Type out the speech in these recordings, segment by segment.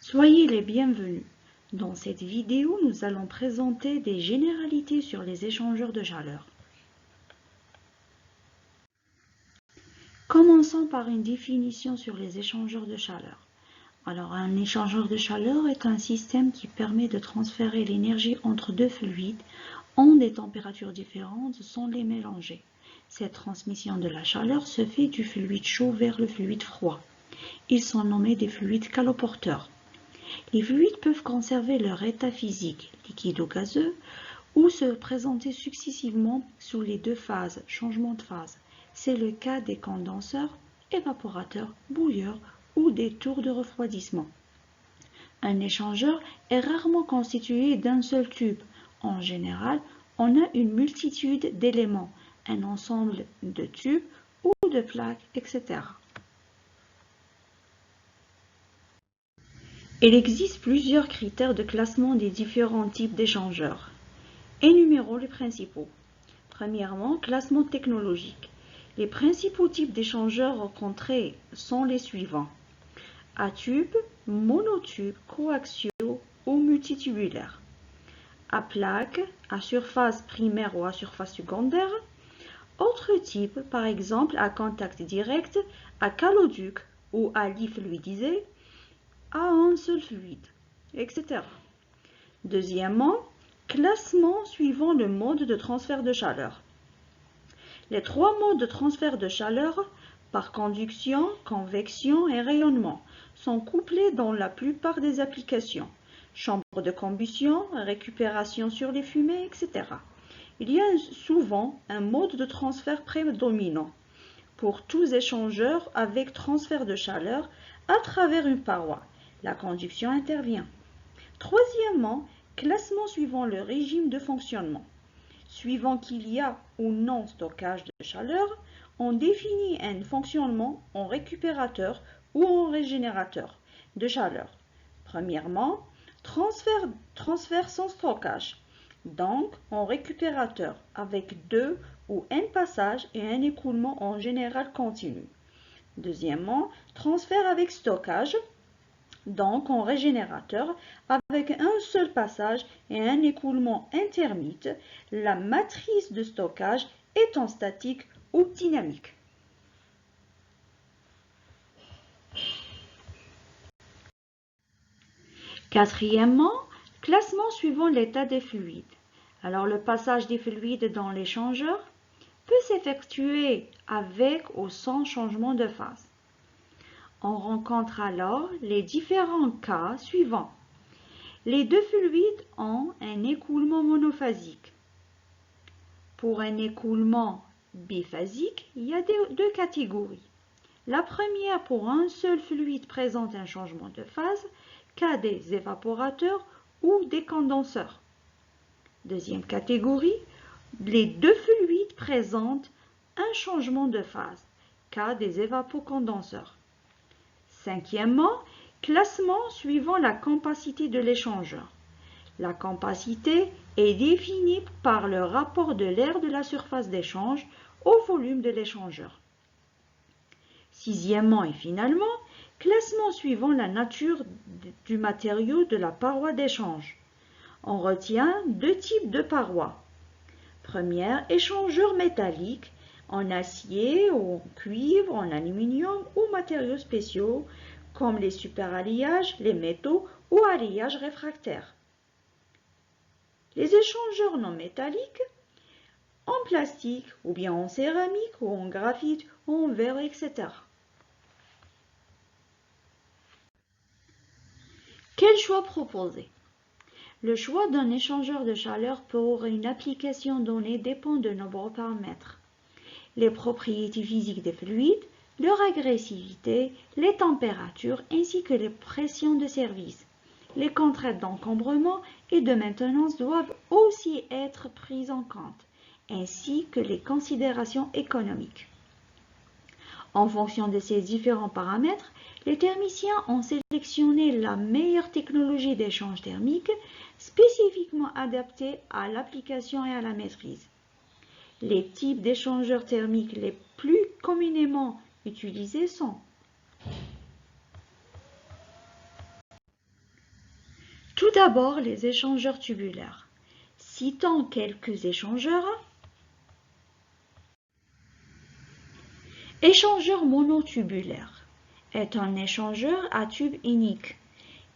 Soyez les bienvenus. Dans cette vidéo, nous allons présenter des généralités sur les échangeurs de chaleur. Commençons par une définition sur les échangeurs de chaleur. Alors, un échangeur de chaleur est un système qui permet de transférer l'énergie entre deux fluides en des températures différentes sans les mélanger. Cette transmission de la chaleur se fait du fluide chaud vers le fluide froid. Ils sont nommés des fluides caloporteurs. Les fluides peuvent conserver leur état physique, liquide ou gazeux, ou se présenter successivement sous les deux phases, changement de phase. C'est le cas des condenseurs, évaporateurs, bouilleurs ou des tours de refroidissement. Un échangeur est rarement constitué d'un seul tube. En général, on a une multitude d'éléments, un ensemble de tubes ou de plaques, etc. Il existe plusieurs critères de classement des différents types d'échangeurs. Énumérons les principaux. Premièrement, classement technologique. Les principaux types d'échangeurs rencontrés sont les suivants. À tube, monotube, coaxiaux ou multitubulaires. À plaque, à surface primaire ou à surface secondaire. Autres types, par exemple à contact direct, à caloduc ou à lit fluidisé, à un seul fluide, etc. Deuxièmement, classement suivant le mode de transfert de chaleur. Les trois modes de transfert de chaleur, par conduction, convection et rayonnement, sont couplés dans la plupart des applications. Chambre de combustion, récupération sur les fumées, etc. Il y a souvent un mode de transfert prédominant pour tous échangeurs avec transfert de chaleur à travers une paroi. La conduction intervient. Troisièmement, classement suivant le régime de fonctionnement. Suivant qu'il y a ou non stockage de chaleur, on définit un fonctionnement en récupérateur ou en régénérateur de chaleur. Premièrement, transfert sans stockage, donc en récupérateur avec deux ou un passage et un écoulement en général continu. Deuxièmement, transfert avec stockage, donc en régénérateur avec un seul passage et un écoulement intermittent, la matrice de stockage étant statique ou dynamique. Quatrièmement, classement suivant l'état des fluides. Alors le passage des fluides dans l'échangeur peut s'effectuer avec ou sans changement de phase. On rencontre alors les différents cas suivants. Les deux fluides ont un écoulement monophasique. Pour un écoulement biphasique, il y a deux catégories. La première, pour un seul fluide, présente un changement de phase, cas des évaporateurs ou des condenseurs. Deuxième catégorie, les deux fluides présentent un changement de phase, cas des évapocondenseurs. Cinquièmement, classement suivant la compacité de l'échangeur. La compacité est définie par le rapport de l'air de la surface d'échange au volume de l'échangeur. Sixièmement et finalement, classement suivant la nature du matériau de la paroi d'échange. On retient deux types de parois. Première, échangeur métallique en acier ou en cuivre, en aluminium ou matériaux spéciaux comme les superalliages, les métaux ou alliages réfractaires. Les échangeurs non métalliques en plastique ou bien en céramique ou en graphite ou en verre, etc. Quel choix proposer? Le choix d'un échangeur de chaleur pour une application donnée dépend de nombreux paramètres. Les propriétés physiques des fluides, leur agressivité, les températures ainsi que les pressions de service. Les contraintes d'encombrement et de maintenance doivent aussi être prises en compte, ainsi que les considérations économiques. En fonction de ces différents paramètres, les thermiciens ont sélectionné la meilleure technologie d'échange thermique spécifiquement adaptée à l'application et à la maîtrise. Les types d'échangeurs thermiques les plus communément utilisés sont d'abord, les échangeurs tubulaires. Citons quelques échangeurs. Échangeur monotubulaire est un échangeur à tube unique.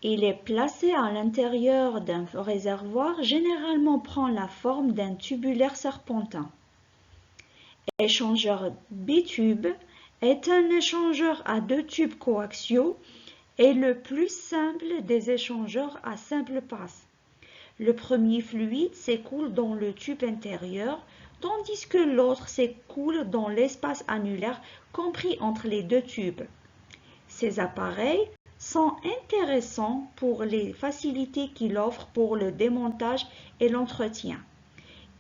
Il est placé à l'intérieur d'un réservoir, généralement prend la forme d'un tubulaire serpentin. Échangeur bitube est un échangeur à deux tubes coaxiaux et le plus simple des échangeurs à simple passe. Le premier fluide s'écoule dans le tube intérieur, tandis que l'autre s'écoule dans l'espace annulaire compris entre les deux tubes. Ces appareils sont intéressants pour les facilités qu'ils offrent pour le démontage et l'entretien.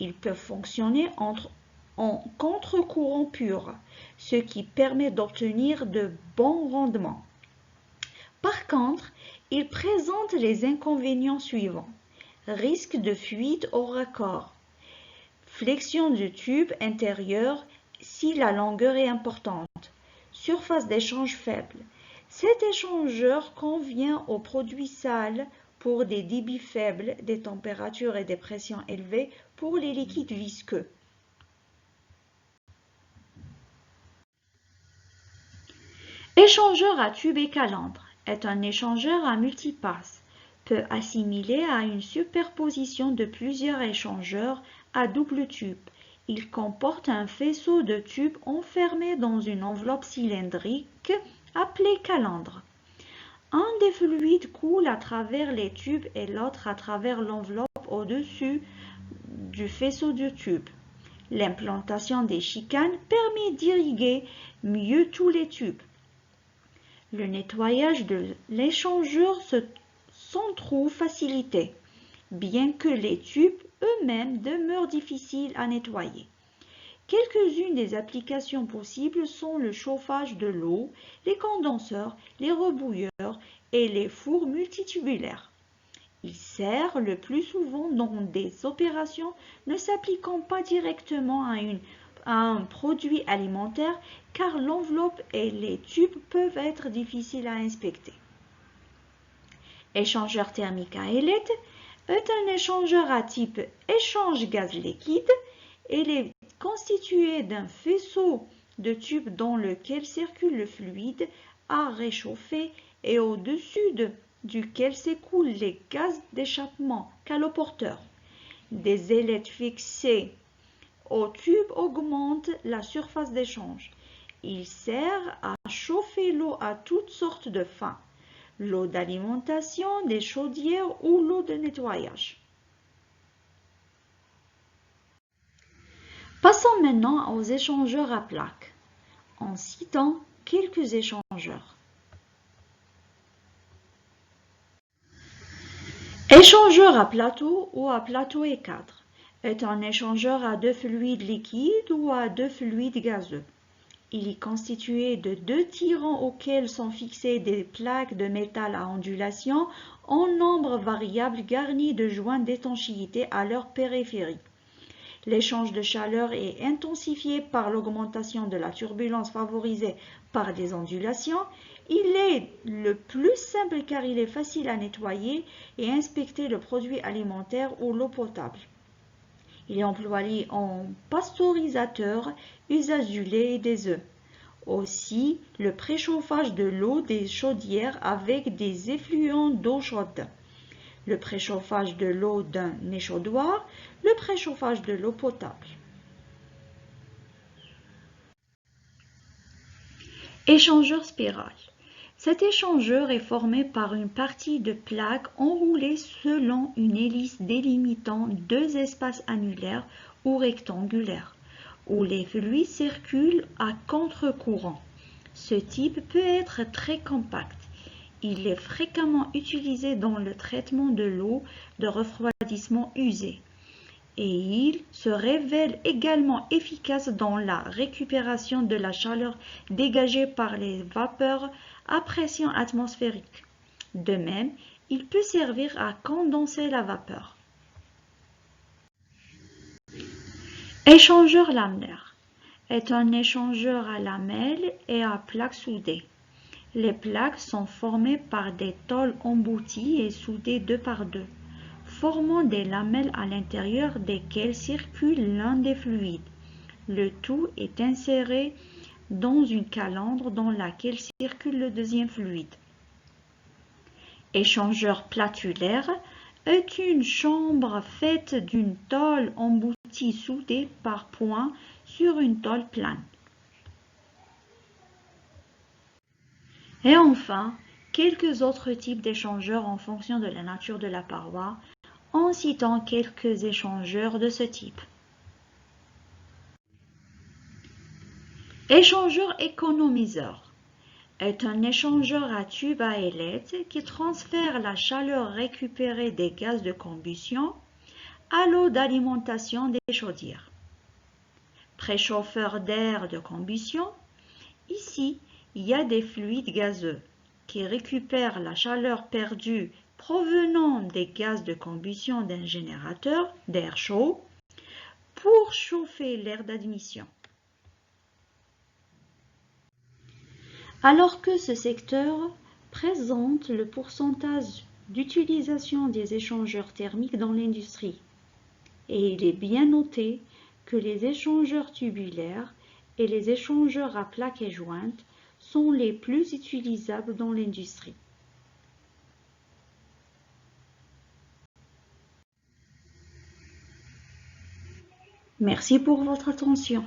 Ils peuvent fonctionner en contre-courant pur, ce qui permet d'obtenir de bons rendements. Par contre, ils présentent les inconvénients suivants. Risque de fuite au raccord, flexion du tube intérieur si la longueur est importante, surface d'échange faible. Cet échangeur convient aux produits sales pour des débits faibles, des températures et des pressions élevées pour les liquides visqueux. Échangeur à tube et calandre est un échangeur à multipasse, peut assimiler à une superposition de plusieurs échangeurs à double tube. Il comporte un faisceau de tubes enfermé dans une enveloppe cylindrique appelée calandre. Un des fluides coule à travers les tubes et l'autre à travers l'enveloppe au-dessus du faisceau de tubes. L'implantation des chicanes permet d'irriguer mieux tous les tubes. Le nettoyage de l'échangeur s'en trouve facilité, bien que les tubes eux-mêmes demeurent difficiles à nettoyer. Quelques-unes des applications possibles sont le chauffage de l'eau, les condenseurs, les rebouilleurs et les fours multitubulaires. Il sert le plus souvent dans des opérations ne s'appliquant pas directement à un produit alimentaire car l'enveloppe et les tubes peuvent être difficiles à inspecter. Échangeur thermique à ailettes est un échangeur à type échange gaz liquide. Il est constitué d'un faisceau de tubes dans lequel circule le fluide à réchauffer et au-dessus duquel s'écoulent les gaz d'échappement caloporteurs. Des ailettes fixées au tube augmentent la surface d'échange. Il sert à chauffer l'eau à toutes sortes de fins, l'eau d'alimentation, des chaudières ou l'eau de nettoyage. Passons maintenant aux échangeurs à plaques, en citant quelques échangeurs. Échangeur à plateau ou à plateau et cadre est un échangeur à deux fluides liquides ou à deux fluides gazeux. Il est constitué de deux tirants auxquels sont fixées des plaques de métal à ondulation en nombre variable garnies de joints d'étanchéité à leur périphérie. L'échange de chaleur est intensifié par l'augmentation de la turbulence favorisée par les ondulations. Il est le plus simple car il est facile à nettoyer et inspecter le produit alimentaire ou l'eau potable. Il est employé en pasteurisateur, usage du lait et des œufs. Aussi, le préchauffage de l'eau des chaudières avec des effluents d'eau chaude. Le préchauffage de l'eau d'un échauddoir, le préchauffage de l'eau potable. Échangeur spirale. Cet échangeur est formé par une partie de plaque enroulée selon une hélice délimitant deux espaces annulaires ou rectangulaires, où les fluides circulent à contre-courant. Ce type peut être très compact. Il est fréquemment utilisé dans le traitement de l'eau de refroidissement usée et il se révèle également efficace dans la récupération de la chaleur dégagée par les vapeurs à pression atmosphérique. De même, il peut servir à condenser la vapeur. Échangeur laminaire est un échangeur à lamelles et à plaques soudées. Les plaques sont formées par des tôles embouties et soudées deux par deux, formant des lamelles à l'intérieur desquelles circule l'un des fluides. Le tout est inséré dans une calandre dans laquelle circule le deuxième fluide. Échangeur platulaire est une chambre faite d'une tôle emboutie soudée par points sur une tôle plane. Et enfin, quelques autres types d'échangeurs en fonction de la nature de la paroi, en citant quelques échangeurs de ce type. Échangeur économiseur est un échangeur à tube à ailettes qui transfère la chaleur récupérée des gaz de combustion à l'eau d'alimentation des chaudières. Préchauffeur d'air de combustion, ici, il y a des fluides gazeux qui récupèrent la chaleur perdue provenant des gaz de combustion d'un générateur d'air chaud pour chauffer l'air d'admission. Alors que ce secteur présente le pourcentage d'utilisation des échangeurs thermiques dans l'industrie, et il est bien noté que les échangeurs tubulaires et les échangeurs à plaques et jointes sont les plus utilisables dans l'industrie. Merci pour votre attention.